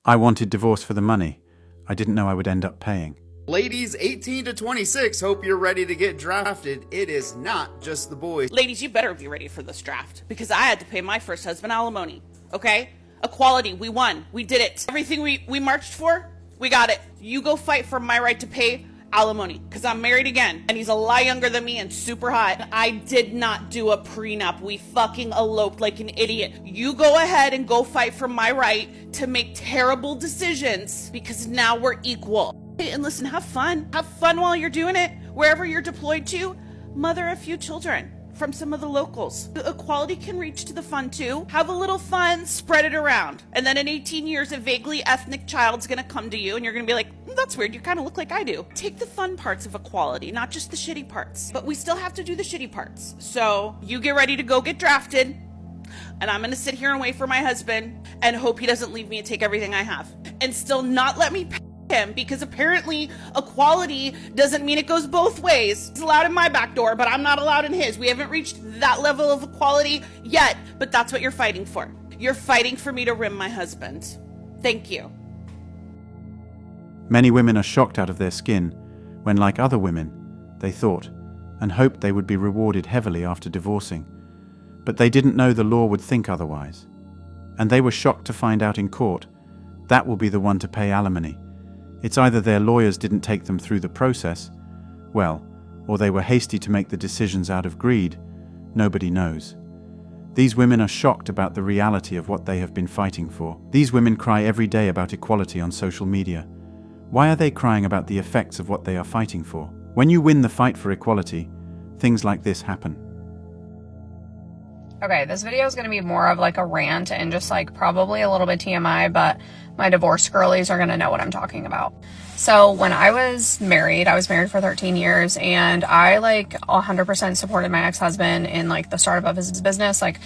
I wanted divorce for the money. I didn't know I would end up paying. Ladies 18 to 26, hope you're ready to get drafted. It is not just the boys. Ladies, you better be ready for this draft because I had to pay my first husband alimony, okay? Equality, we won. We did it. Everything we marched for, we got it. You go fight for my right to pay alimony because I'm married again and he's a lot younger than me and super hot. I did not do a prenup. We fucking eloped like an idiot. You go ahead and go fight for my right to make terrible decisions because now we're equal. And listen, have fun. Have fun while you're doing it. Wherever you're deployed to, mother a few children from some of the locals. Equality can reach to the fun too. Have a little fun, spread it around. And then in 18 years, a vaguely ethnic child's gonna come to you and you're gonna be like, that's weird, you kind of look like I do. Take the fun parts of equality, not just the shitty parts. But we still have to do the shitty parts. So you get ready to go get drafted. And I'm gonna sit here and wait for my husband and hope he doesn't leave me and take everything I have. And still not let me pay him because apparently equality doesn't mean it goes both ways. It's allowed in my back door, but I'm not allowed in his. We haven't reached that level of equality yet, but that's what you're fighting for. You're fighting for me to rim my husband. Thank you. Many women are shocked out of their skin when, like other women, they thought and hoped they would be rewarded heavily after divorcing. But they didn't know the law would think otherwise. And they were shocked to find out in court that will be the one to pay alimony. It's either their lawyers didn't take them through the process, well, or they were hasty to make the decisions out of greed. Nobody knows. These women are shocked about the reality of what they have been fighting for. These women cry every day about equality on social media. Why are they crying about the effects of what they are fighting for? When you win the fight for equality, things like this happen. Okay, this video is going to be more of like a rant and just like probably a little bit TMI, but my divorce girlies are going to know what I'm talking about. So when I was married for 13 years and I like 100% supported my ex-husband in like the startup of his business. Like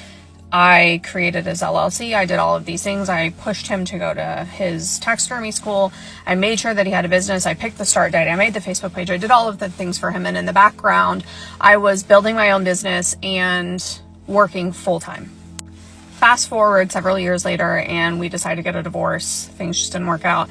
I created his LLC. I did all of these things. I pushed him to go to his taxidermy school. I made sure that he had a business. I picked the start date. I made the Facebook page. I did all of the things for him. And in the background, I was building my own business and working full-time. Fast forward several years later and we decided to get a divorce. Things just didn't work out.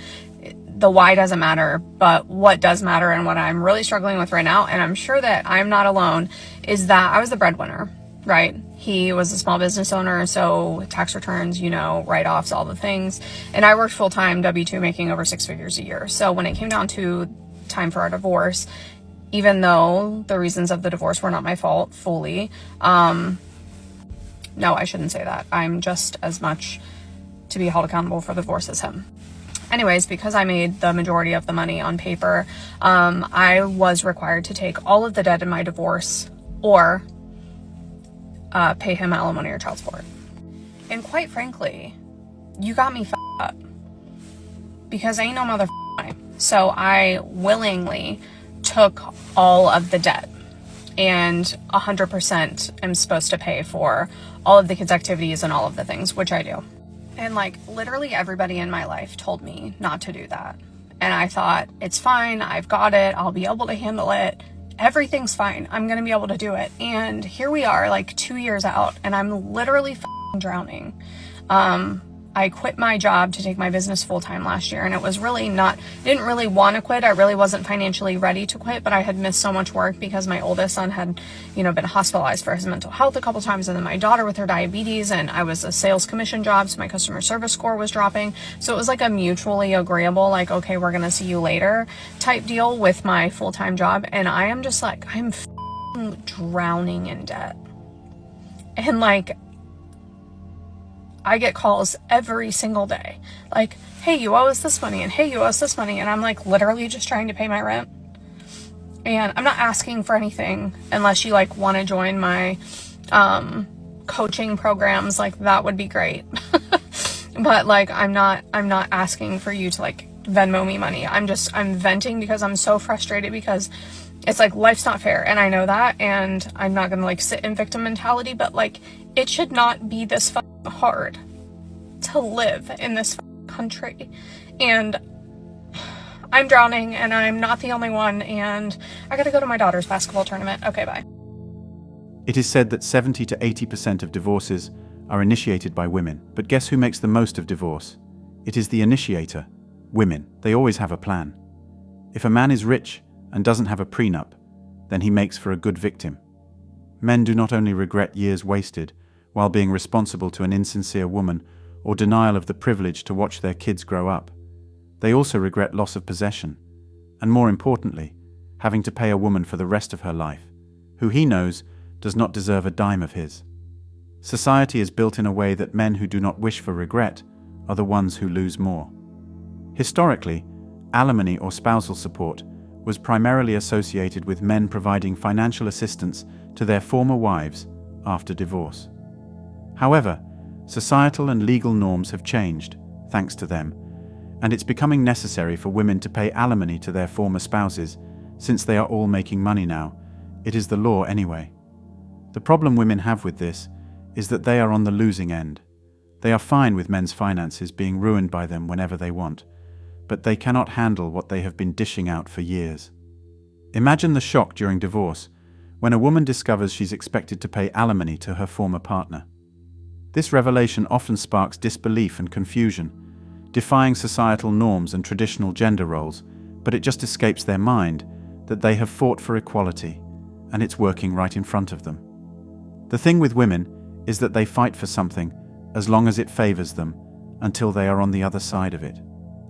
The why doesn't matter, but what does matter and what I'm really struggling with right now, and I'm sure that I'm not alone, is that I was the breadwinner, right? He was a small business owner, so tax returns, write-offs, all the things. And I worked full-time W-2 making over 6 figures a year. So when it came down to time for our divorce, even though the reasons of the divorce were not my fault fully, no, I shouldn't say that. I'm just as much to be held accountable for the divorce as him. Anyways, because I made the majority of the money on paper, I was required to take all of the debt in my divorce or pay him alimony or child support. And quite frankly, you got me f***ed up because I ain't no motherfucker. So I willingly took all of the debt and 100% am supposed to pay for all of the kids' activities and all of the things, which I do. And like literally everybody in my life told me not to do that. And I thought, it's fine. I've got it. I'll be able to handle it. Everything's fine. I'm going to be able to do it. And here we are like 2 years out and I'm literally f***ing drowning. I quit my job to take my business full-time last year, and it was really didn't really want to quit. I really wasn't financially ready to quit, but I had missed so much work because my oldest son had, been hospitalized for his mental health a couple times, and then my daughter with her diabetes, and I was a sales commission job, so my customer service score was dropping. So it was like a mutually agreeable, like, okay, we're going to see you later type deal with my full-time job. And I am just like, I'm f***ing drowning in debt. And like, I get calls every single day. Like, hey, you owe us this money, and hey, you owe us this money. And I'm like literally just trying to pay my rent. And I'm not asking for anything unless you like want to join my coaching programs. Like that would be great. But like, I'm not asking for you to like Venmo me money. I'm venting because I'm so frustrated because it's like life's not fair. And I know that. And I'm not going to like sit in victim mentality, but like it should not be this hard to live in this country. And I'm drowning and I'm not the only one. And I got to go to my daughter's basketball tournament. Okay, bye. It is said that 70 to 80% of divorces are initiated by women. But guess who makes the most of divorce? It is the initiator, women. They always have a plan. If a man is rich and doesn't have a prenup, then he makes for a good victim. Men do not only regret years wasted while being responsible to an insincere woman or denial of the privilege to watch their kids grow up. They also regret loss of possession, and more importantly, having to pay a woman for the rest of her life, who he knows does not deserve a dime of his. Society is built in a way that men who do not wish for regret are the ones who lose more. Historically, alimony or spousal support was primarily associated with men providing financial assistance to their former wives after divorce. However, societal and legal norms have changed, thanks to them, and it's becoming necessary for women to pay alimony to their former spouses, since they are all making money now. It is the law anyway. The problem women have with this is that they are on the losing end. They are fine with men's finances being ruined by them whenever they want, but they cannot handle what they have been dishing out for years. Imagine the shock during divorce when a woman discovers she's expected to pay alimony to her former partner. This revelation often sparks disbelief and confusion, defying societal norms and traditional gender roles, but it just escapes their mind that they have fought for equality, and it's working right in front of them. The thing with women is that they fight for something as long as it favors them until they are on the other side of it.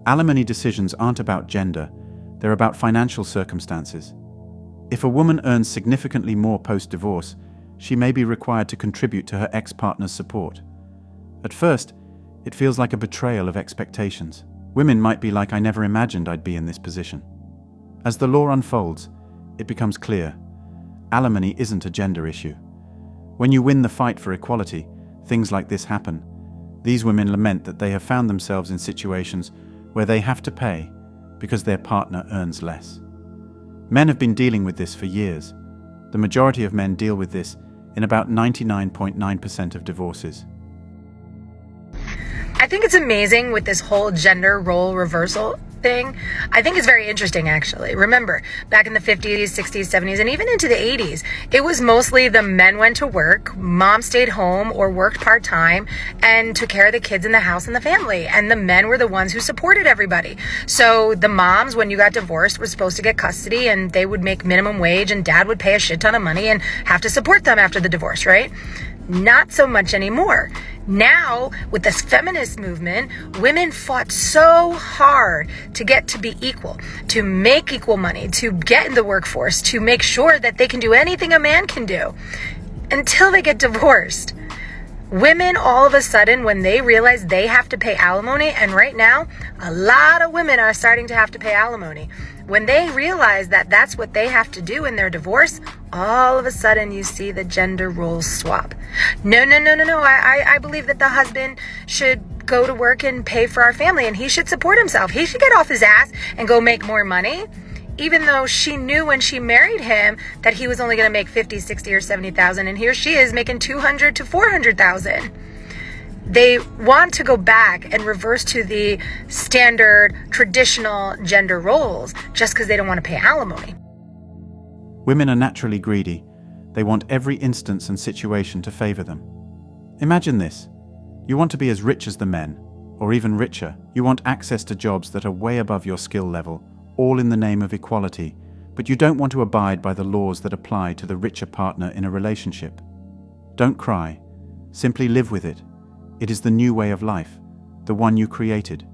Alimony decisions aren't about gender, they're about financial circumstances. If a woman earns significantly more post-divorce, she may be required to contribute to her ex-partner's support. At first, it feels like a betrayal of expectations. Women might be like, I never imagined I'd be in this position. As the law unfolds, it becomes clear. Alimony isn't a gender issue. When you win the fight for equality, things like this happen. These women lament that they have found themselves in situations where they have to pay because their partner earns less. Men have been dealing with this for years. The majority of men deal with this in about 99.9% of divorces. I think it's amazing with this whole gender role reversal thing. I think it's very interesting, actually. Remember, back in the 50s, 60s, 70s, and even into the 80s, it was mostly the men went to work, mom stayed home or worked part-time and took care of the kids in the house and the family. And the men were the ones who supported everybody. So the moms, when you got divorced, were supposed to get custody and they would make minimum wage and dad would pay a shit ton of money and have to support them after the divorce, right? Not so much anymore. Now, with this feminist movement, women fought so hard to get to be equal, to make equal money, to get in the workforce, to make sure that they can do anything a man can do until they get divorced. Women, all of a sudden, when they realize they have to pay alimony, and right now, a lot of women are starting to have to pay alimony. When they realize that that's what they have to do in their divorce, all of a sudden you see the gender roles swap. No. I believe that the husband should go to work and pay for our family, and he should support himself. He should get off his ass and go make more money, even though she knew when she married him that he was only going to make 50, 60, or 70,000, and here she is making 200 to 400,000. They want to go back and reverse to the standard traditional gender roles just because they don't want to pay alimony. Women are naturally greedy. They want every instance and situation to favor them. Imagine this. You want to be as rich as the men, or even richer. You want access to jobs that are way above your skill level, all in the name of equality, but you don't want to abide by the laws that apply to the richer partner in a relationship. Don't cry. Simply live with it. It is the new way of life, the one you created.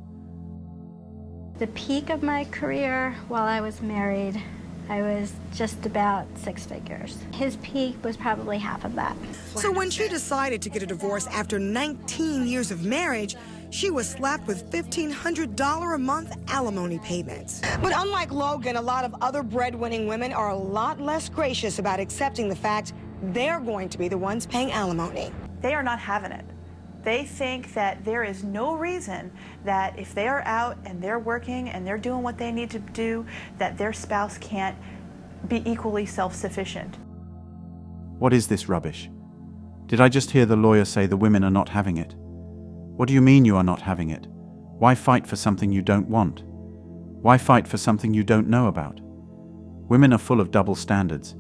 The peak of my career while I was married, I was just about 6 figures. His peak was probably half of that. So when she decided to get a divorce after 19 years of marriage, she was slapped with $1,500 a month alimony payments. But unlike Logan, a lot of other breadwinning women are a lot less gracious about accepting the fact they're going to be the ones paying alimony. They are not having it. They think that there is no reason that if they are out and they're working and they're doing what they need to do, that their spouse can't be equally self-sufficient. What is this rubbish? Did I just hear the lawyer say the women are not having it? What do you mean you are not having it? Why fight for something you don't want? Why fight for something you don't know about? Women are full of double standards.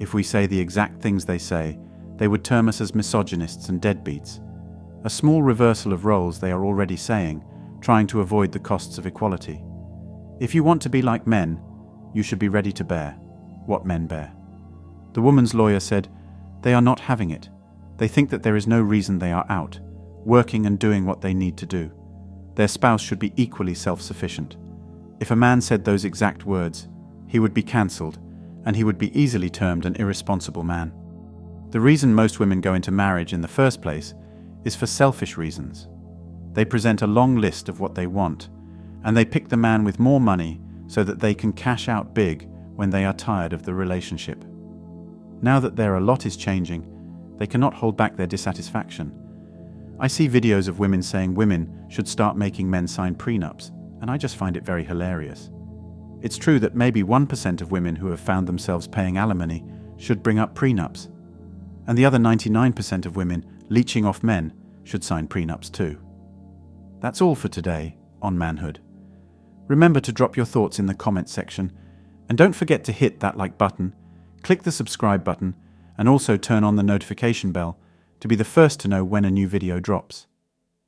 If we say the exact things they say, they would term us as misogynists and deadbeats. A small reversal of roles, they are already saying, trying to avoid the costs of equality. If you want to be like men, you should be ready to bear what men bear. The woman's lawyer said, "They are not having it. They think that there is no reason they are out, working and doing what they need to do. Their spouse should be equally self-sufficient. If a man said those exact words, he would be cancelled, and he would be easily termed an irresponsible man." The reason most women go into marriage in the first place is for selfish reasons. They present a long list of what they want, and they pick the man with more money so that they can cash out big when they are tired of the relationship. Now that their lot is changing, they cannot hold back their dissatisfaction. I see videos of women saying women should start making men sign prenups, and I just find it very hilarious. It's true that maybe 1% of women who have found themselves paying alimony should bring up prenups, and the other 99% of women leeching off men should sign prenups too. That's all for today on Manhood. Remember to drop your thoughts in the comments section, and don't forget to hit that like button, click the subscribe button, and also turn on the notification bell to be the first to know when a new video drops.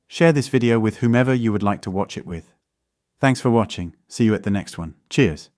Share this video with whomever you would like to watch it with. Thanks for watching. See you at the next one. Cheers.